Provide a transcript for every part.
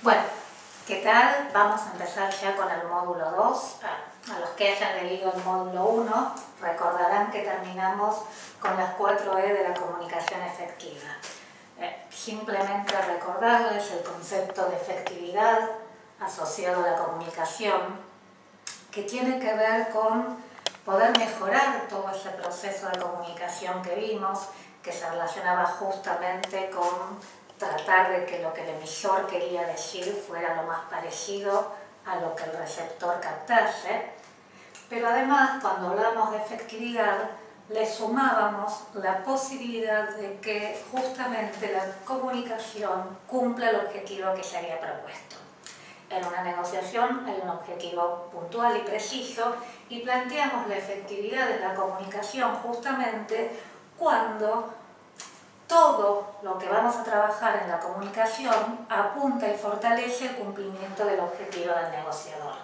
Bueno, ¿qué tal? Vamos a empezar ya con el módulo 2. A los que hayan leído el módulo 1 recordarán que terminamos con las 4E de la comunicación efectiva. Simplemente recordarles el concepto de efectividad asociado a la comunicación, que tiene que ver con poder mejorar todo ese proceso de comunicación que vimos, que se relacionaba justamente con tratar de que lo que el emisor quería decir fuera lo más parecido a lo que el receptor captase. Pero además, cuando hablamos de efectividad, le sumábamos la posibilidad de que justamente la comunicación cumpla el objetivo que se había propuesto. En una negociación hay un objetivo puntual y preciso y planteamos la efectividad de la comunicación justamente cuando todo lo que vamos a trabajar en la comunicación apunta y fortalece el cumplimiento del objetivo del negociador.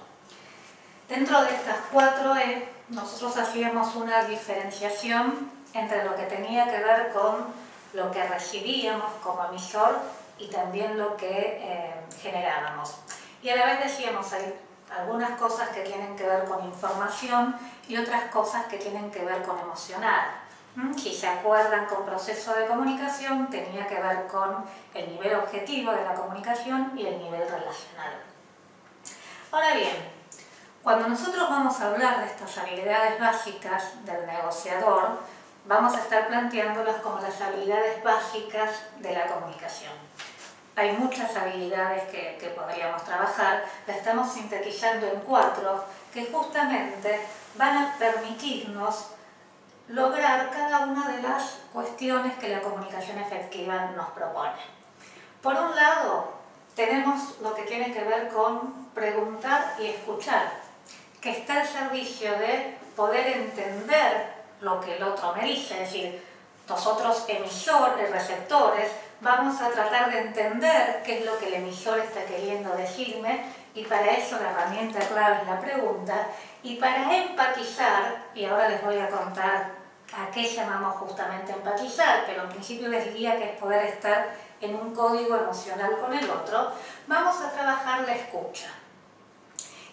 Dentro de estas 4E, nosotros hacíamos una diferenciación entre lo que tenía que ver con lo que recibíamos como emisor y también lo que generábamos. Y a la vez decíamos, hay algunas cosas que tienen que ver con información y otras cosas que tienen que ver con emocional. Si se acuerdan, con proceso de comunicación tenía que ver con el nivel objetivo de la comunicación y el nivel relacional. Ahora bien, cuando nosotros vamos a hablar de estas habilidades básicas del negociador, vamos a estar planteándolas como las habilidades básicas de la comunicación. Hay muchas habilidades que podríamos trabajar, las estamos sintetizando en 4, que justamente van a permitirnos lograr cada una de las cuestiones que la comunicación efectiva nos propone. Por un lado, tenemos lo que tiene que ver con preguntar y escuchar, que está al servicio de poder entender lo que el otro me dice, es decir, nosotros emisores, receptores, vamos a tratar de entender qué es lo que el emisor está queriendo decirme y para eso la herramienta clave es la pregunta y para empatizar, y ahora les voy a contar a qué llamamos justamente empatizar, pero en principio les diría que es poder estar en un código emocional con el otro, vamos a trabajar la escucha.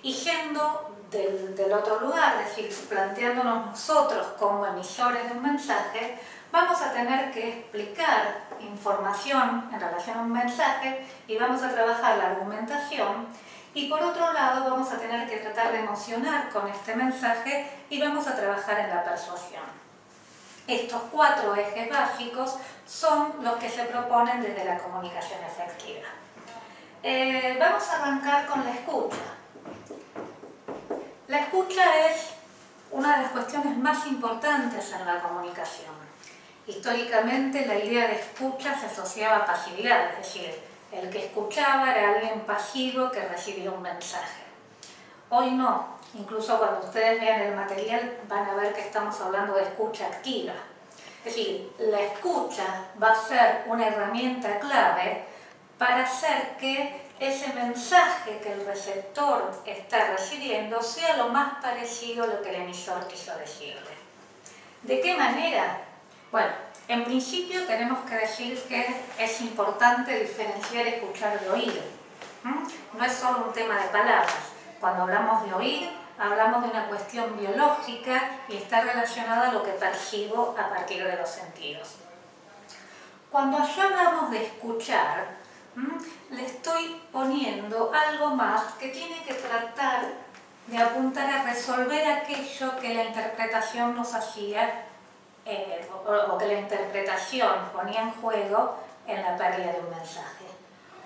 Y yendo del otro lugar, es decir, planteándonos nosotros como emisores de un mensaje, vamos a tener que explicar información en relación a un mensaje y vamos a trabajar la argumentación y por otro lado vamos a tener que tratar de emocionar con este mensaje y vamos a trabajar en la persuasión. Estos 4 ejes básicos son los que se proponen desde la comunicación efectiva. Vamos a arrancar con la escucha. La escucha es una de las cuestiones más importantes en la comunicación. Históricamente la idea de escucha se asociaba a pasividad, es decir, el que escuchaba era alguien pasivo que recibía un mensaje. Hoy no, incluso cuando ustedes vean el material van a ver que estamos hablando de escucha activa. Es decir, la escucha va a ser una herramienta clave para hacer que ese mensaje que el receptor está recibiendo sea lo más parecido a lo que el emisor quiso decirle. ¿De qué manera? Bueno, en principio tenemos que decir que es importante diferenciar escuchar de oír. No es solo un tema de palabras. Cuando hablamos de oír, hablamos de una cuestión biológica y está relacionada a lo que percibo a partir de los sentidos. Cuando ya hablamos de escuchar, le estoy poniendo algo más que tiene que tratar de apuntar a resolver aquello que la interpretación nos hacía o que la interpretación ponía en juego en la pérdida de un mensaje.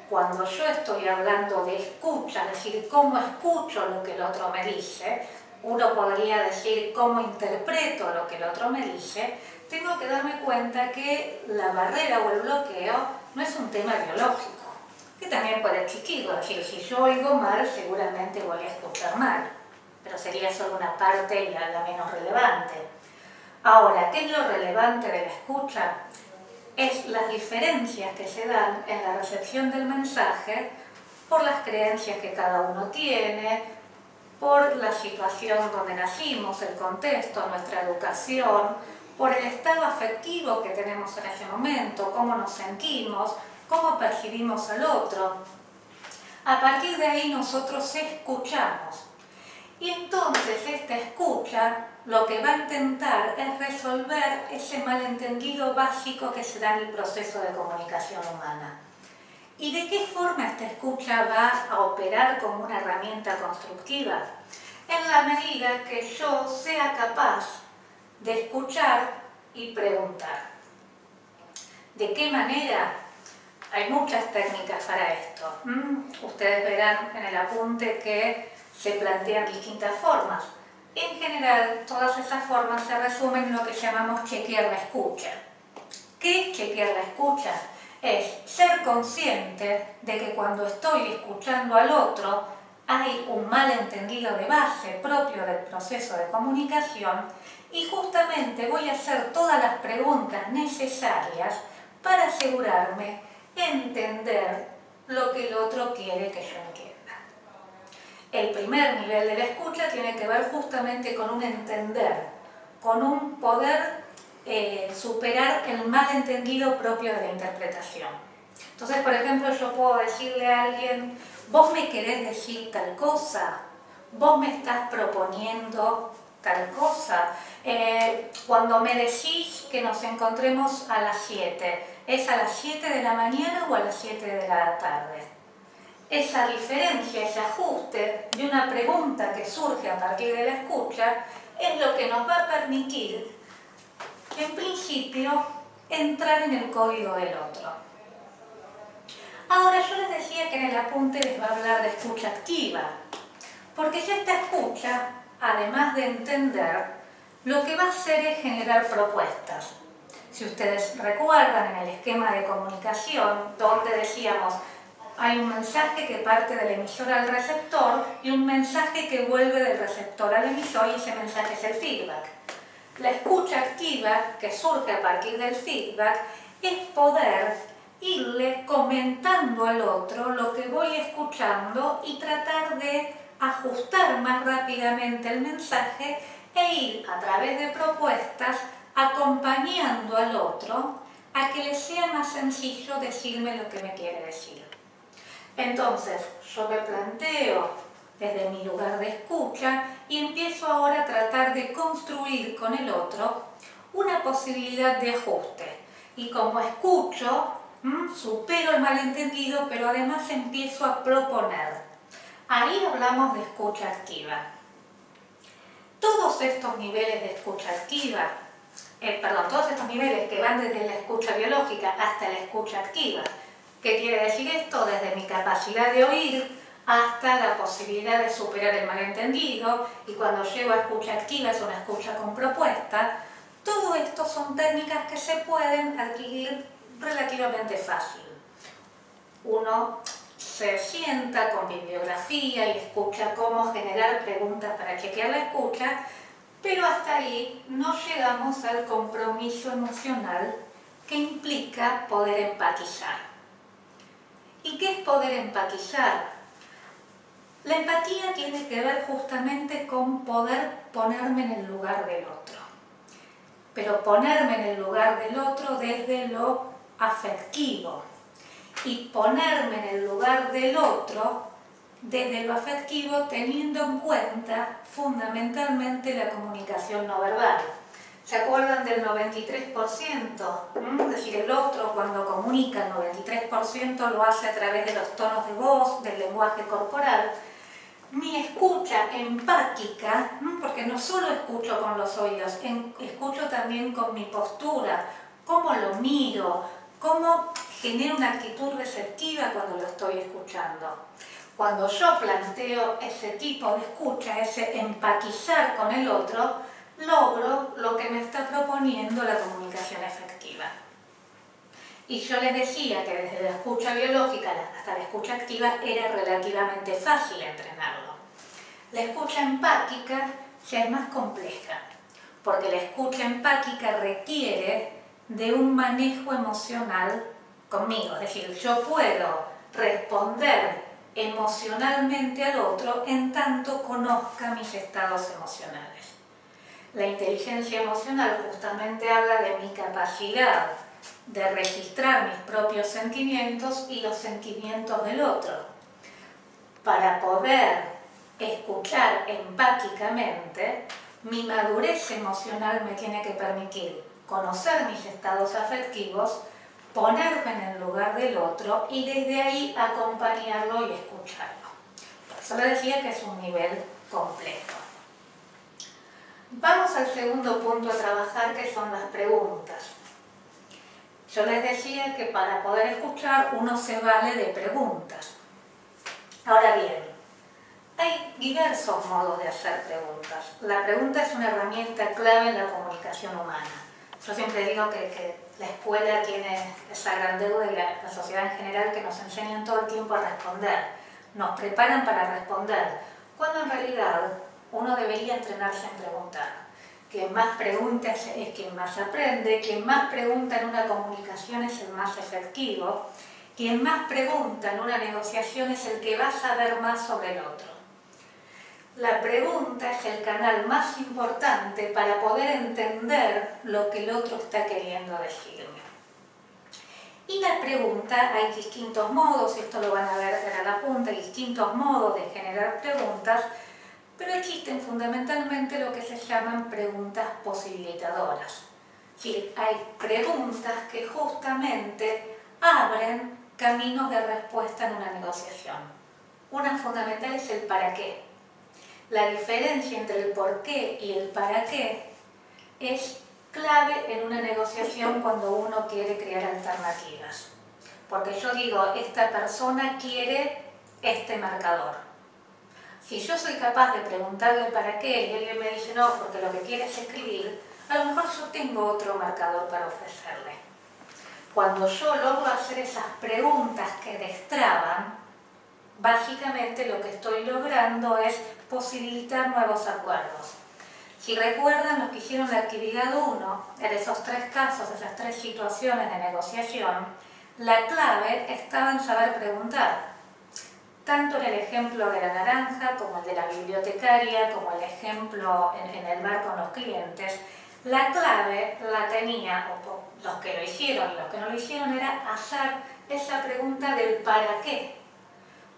Cuando yo estoy hablando de escucha, es decir, cómo escucho lo que el otro me dice, uno podría decir cómo interpreto lo que el otro me dice, tengo que darme cuenta que la barrera o el bloqueo no es un tema biológico, que también puede existir, es decir, si yo oigo mal, seguramente voy a escuchar mal, pero sería solo una parte y la menos relevante. Ahora, ¿qué es lo relevante de la escucha? Es las diferencias que se dan en la recepción del mensaje por las creencias que cada uno tiene, por la situación donde nacimos, el contexto, nuestra educación, por el estado afectivo que tenemos en ese momento, cómo nos sentimos, cómo percibimos al otro. A partir de ahí nosotros escuchamos. Y entonces esta escucha lo que va a intentar es resolver ese malentendido básico que se da en el proceso de comunicación humana. ¿Y de qué forma esta escucha va a operar como una herramienta constructiva? En la medida que yo sea capaz de escuchar y preguntar. ¿De qué manera? Hay muchas técnicas para esto. Ustedes verán en el apunte que se plantean distintas formas. En general, todas esas formas se resumen en lo que llamamos chequear la escucha. ¿Qué es chequear la escucha? Es ser consciente de que cuando estoy escuchando al otro hay un malentendido de base propio del proceso de comunicación y justamente voy a hacer todas las preguntas necesarias para asegurarme de entender lo que el otro quiere que yo entienda. El primer nivel de la escucha tiene que ver justamente con un entender, con un poder superar el malentendido propio de la interpretación. Entonces, por ejemplo, yo puedo decirle a alguien, vos me querés decir tal cosa, vos me estás proponiendo tal cosa. Cuando me decís que nos encontremos a las 7, ¿es a las 7 de la mañana o a las 7 de la tarde? Esa diferencia, ese ajuste de una pregunta que surge a partir de la escucha es lo que nos va a permitir, en principio, entrar en el código del otro. Ahora, yo les decía que en el apunte les va a hablar de escucha activa, porque ya esta escucha, además de entender, lo que va a hacer es generar propuestas. Si ustedes recuerdan en el esquema de comunicación, donde decíamos, hay un mensaje que parte del emisor al receptor y un mensaje que vuelve del receptor al emisor y ese mensaje es el feedback. La escucha activa, que surge a partir del feedback, es poder irle comentando al otro lo que voy escuchando y tratar de ajustar más rápidamente el mensaje e ir a través de propuestas acompañando al otro a que le sea más sencillo decirme lo que me quiere decir. Entonces, yo me planteo desde mi lugar de escucha y empiezo ahora a tratar de construir con el otro una posibilidad de ajuste. Y como escucho, supero el malentendido, pero además empiezo a proponer. Ahí hablamos de escucha activa. Todos estos niveles de escucha activa, todos estos niveles que van desde la escucha biológica hasta la escucha activa. ¿Qué quiere decir esto? Desde mi capacidad de oír hasta la posibilidad de superar el malentendido, y cuando llego a escucha activa es una escucha con propuesta. Todo esto son técnicas que se pueden adquirir relativamente fácil. Uno se sienta con bibliografía y escucha cómo generar preguntas para chequear la escucha, pero hasta ahí no llegamos al compromiso emocional que implica poder empatizar. ¿Y qué es poder empatizar? La empatía tiene que ver justamente con poder ponerme en el lugar del otro. Pero ponerme en el lugar del otro desde lo afectivo. Y ponerme en el lugar del otro desde lo afectivo teniendo en cuenta fundamentalmente la comunicación no verbal. ¿Se acuerdan del 93%? Es decir, el otro cuando comunica el 93% lo hace a través de los tonos de voz, del lenguaje corporal. Mi escucha empática, porque no solo escucho con los oídos, escucho también con mi postura, cómo lo miro, cómo genero una actitud receptiva cuando lo estoy escuchando. Cuando yo planteo ese tipo de escucha, ese empatizar con el otro, logro lo que me está proponiendo la comunicación efectiva. Y yo les decía que desde la escucha biológica hasta la escucha activa era relativamente fácil entrenarlo. La escucha empática ya es más compleja, porque la escucha empática requiere de un manejo emocional conmigo. Es decir, yo puedo responder emocionalmente al otro en tanto conozca mis estados emocionales. La inteligencia emocional justamente habla de mi capacidad de registrar mis propios sentimientos y los sentimientos del otro. para poder escuchar empáticamente, mi madurez emocional me tiene que permitir conocer mis estados afectivos, ponerme en el lugar del otro y desde ahí acompañarlo y escucharlo. Por eso le decía que es un nivel completo. Vamos al segundo punto a trabajar, que son las preguntas. Yo les decía que para poder escuchar uno se vale de preguntas. Ahora bien, hay diversos modos de hacer preguntas. La pregunta es una herramienta clave en la comunicación humana. Yo siempre digo que la escuela tiene esa gran deuda y la sociedad en general, que nos enseñan todo el tiempo a responder. Nos preparan para responder, cuando en realidad uno debería entrenarse en preguntar. Quien más pregunta es quien más aprende, quien más pregunta en una comunicación es el más efectivo, quien más pregunta en una negociación es el que va a saber más sobre el otro. La pregunta es el canal más importante para poder entender lo que el otro está queriendo decirme. Y la pregunta, hay distintos modos, esto lo van a ver a la punta, hay distintos modos de generar preguntas, pero existen fundamentalmente lo que se llaman preguntas posibilitadoras. Es decir, hay preguntas que justamente abren caminos de respuesta en una negociación. Una fundamental es el para qué. La diferencia entre el por qué y el para qué es clave en una negociación cuando uno quiere crear alternativas. Porque yo digo, esta persona quiere este marcador. Si yo soy capaz de preguntarle para qué y él me dice no, porque lo que quiere es escribir, a lo mejor yo tengo otro marcador para ofrecerle. Cuando yo logro hacer esas preguntas que destraban, básicamente lo que estoy logrando es posibilitar nuevos acuerdos. Si recuerdan los que hicieron la actividad 1, en esos 3 casos, esas 3 situaciones de negociación, la clave estaba en saber preguntar. Tanto en el ejemplo de la naranja, como el de la bibliotecaria, como el ejemplo en el bar con los clientes, la clave la tenía, o los que lo hicieron y los que no lo hicieron, era hacer esa pregunta del para qué.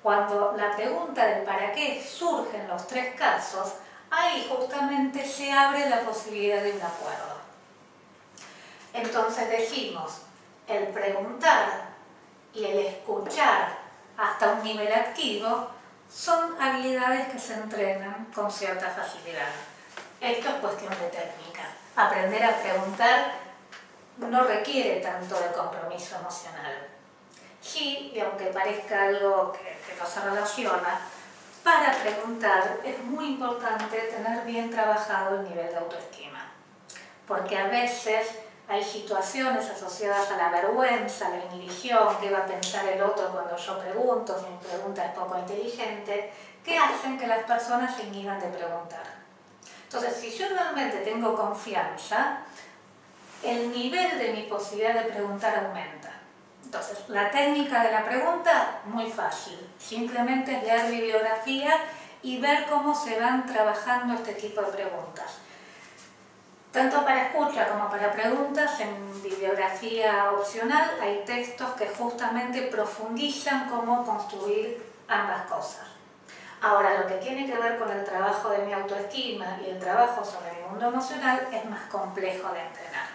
Cuando la pregunta del para qué surge en los 3 casos, ahí justamente se abre la posibilidad de un acuerdo. Entonces decimos, el preguntar y el escuchar hasta un nivel activo son habilidades que se entrenan con cierta facilidad. Esto es cuestión de técnica. Aprender a preguntar no requiere tanto de compromiso emocional. Sí, y aunque parezca algo que no se relaciona, para preguntar es muy importante tener bien trabajado el nivel de autoestima. Porque a veces hay situaciones asociadas a la vergüenza, a la inhibición, qué va a pensar el otro cuando yo pregunto, si mi pregunta es poco inteligente, que hacen que las personas se inhiban de preguntar. Entonces, si yo realmente tengo confianza, el nivel de mi posibilidad de preguntar aumenta. Entonces, la técnica de la pregunta, muy fácil. Simplemente es leer bibliografía y ver cómo se van trabajando este tipo de preguntas. Tanto para escucha como para preguntas, en bibliografía opcional hay textos que justamente profundizan cómo construir ambas cosas. Ahora, lo que tiene que ver con el trabajo de mi autoestima y el trabajo sobre mi mundo emocional es más complejo de entrenar.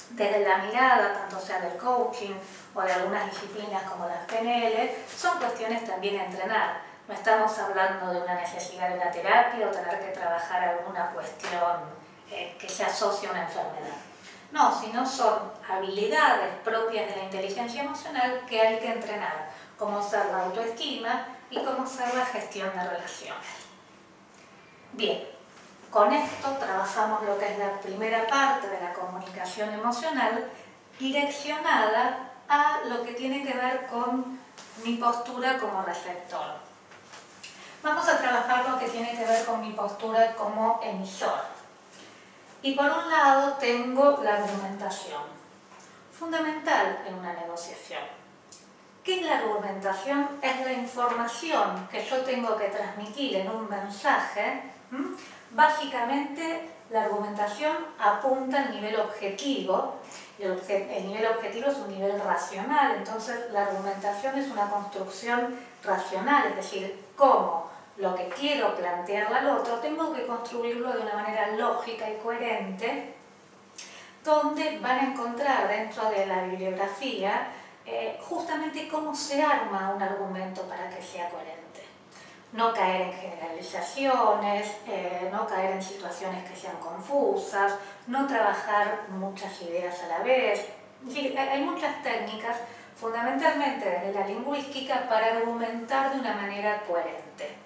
Desde la mirada, tanto sea del coaching o de algunas disciplinas como las PNL, son cuestiones también a entrenar. No estamos hablando de una necesidad de una terapia o tener que trabajar alguna cuestión que se asocia a una enfermedad. No, sino son habilidades propias de la inteligencia emocional que hay que entrenar, como ser la autoestima y como ser la gestión de relaciones. Bien, con esto trabajamos lo que es la primera parte de la comunicación emocional, direccionada a lo que tiene que ver con mi postura como receptor. Vamos a trabajar lo que tiene que ver con mi postura como emisor. Y por un lado tengo la argumentación, fundamental en una negociación. ¿Qué es la argumentación? Es la información que yo tengo que transmitir en un mensaje Básicamente, la argumentación apunta al nivel objetivo, y el nivel objetivo es un nivel racional, entonces la argumentación es una construcción racional, es decir, cómo lo que quiero plantearle al otro tengo que construirlo de una manera lógica y coherente, donde van a encontrar dentro de la bibliografía justamente cómo se arma un argumento para que sea coherente. No caer en generalizaciones, no caer en situaciones que sean confusas, no trabajar muchas ideas a la vez. Es decir, hay muchas técnicas, fundamentalmente desde la lingüística, para argumentar de una manera coherente.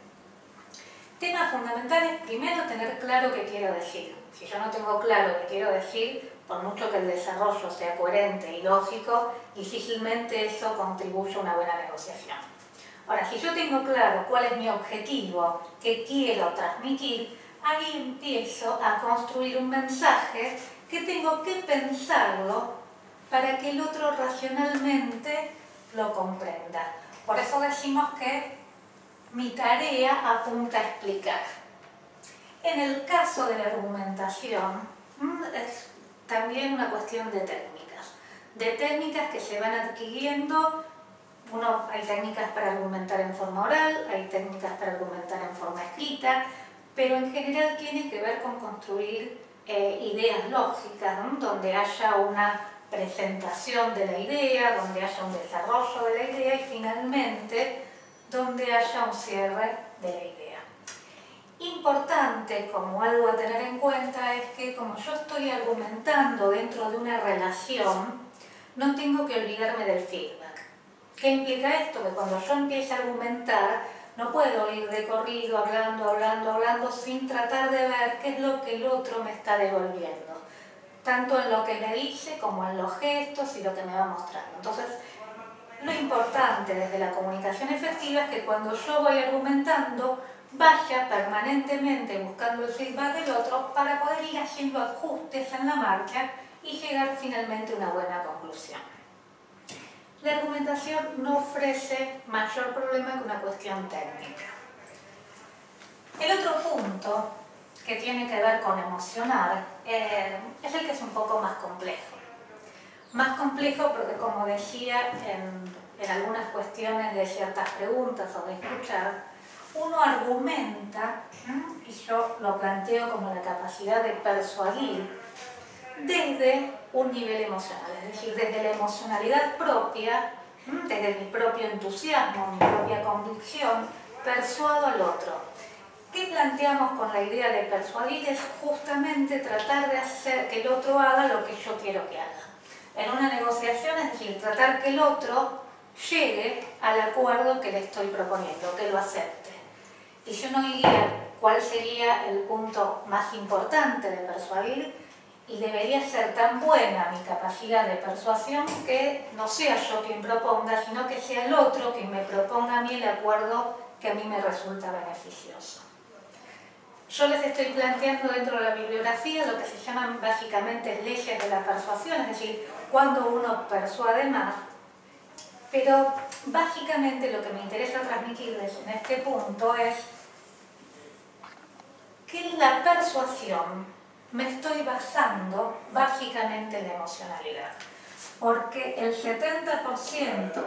Temas fundamentales, primero tener claro qué quiero decir. Si yo no tengo claro qué quiero decir, por mucho que el desarrollo sea coherente y lógico, difícilmente eso contribuye a una buena negociación. Ahora, si yo tengo claro cuál es mi objetivo, qué quiero transmitir, ahí empiezo a construir un mensaje que tengo que pensarlo para que el otro racionalmente lo comprenda. Por eso decimos que mi tarea apunta a explicar. En el caso de la argumentación, es también una cuestión de técnicas que se van adquiriendo. Hay técnicas para argumentar en forma oral, hay técnicas para argumentar en forma escrita, pero en general tiene que ver con construir ideas lógicas, donde haya una presentación de la idea, donde haya un desarrollo de la idea y finalmente donde haya un cierre de la idea. Importante, como algo a tener en cuenta, es que como yo estoy argumentando dentro de una relación, no tengo que olvidarme del feedback. ¿Qué implica esto? Que cuando yo empiece a argumentar, no puedo ir de corrido hablando sin tratar de ver qué es lo que el otro me está devolviendo, tanto en lo que me dice como en los gestos y lo que me va mostrando. Entonces, lo importante desde la comunicación efectiva es que cuando yo voy argumentando, vaya permanentemente buscando el feedback del otro para poder ir haciendo ajustes en la marcha y llegar finalmente a una buena conclusión. La argumentación no ofrece mayor problema que una cuestión técnica. El otro punto que tiene que ver con emocionar es el que es un poco más complejo. Más complejo porque, como decía, en algunas cuestiones de ciertas preguntas o de escuchar, uno argumenta, y yo lo planteo como la capacidad de persuadir desde un nivel emocional, es decir, desde la emocionalidad propia, desde mi propio entusiasmo, mi propia convicción, persuado al otro. ¿Qué planteamos con la idea de persuadir? Es justamente tratar de hacer que el otro haga lo que yo quiero que haga. En una negociación, es decir, tratar que el otro llegue al acuerdo que le estoy proponiendo, que lo acepte. Y si uno diría cuál sería el punto más importante de persuadir, y debería ser tan buena mi capacidad de persuasión que no sea yo quien proponga, sino que sea el otro quien me proponga a mí el acuerdo que a mí me resulta beneficioso. Yo les estoy planteando dentro de la bibliografía lo que se llaman básicamente leyes de la persuasión, es decir, cuando uno persuade más, pero básicamente lo que me interesa transmitirles en este punto es que en la persuasión me estoy basando básicamente en la emocionalidad, porque el 70%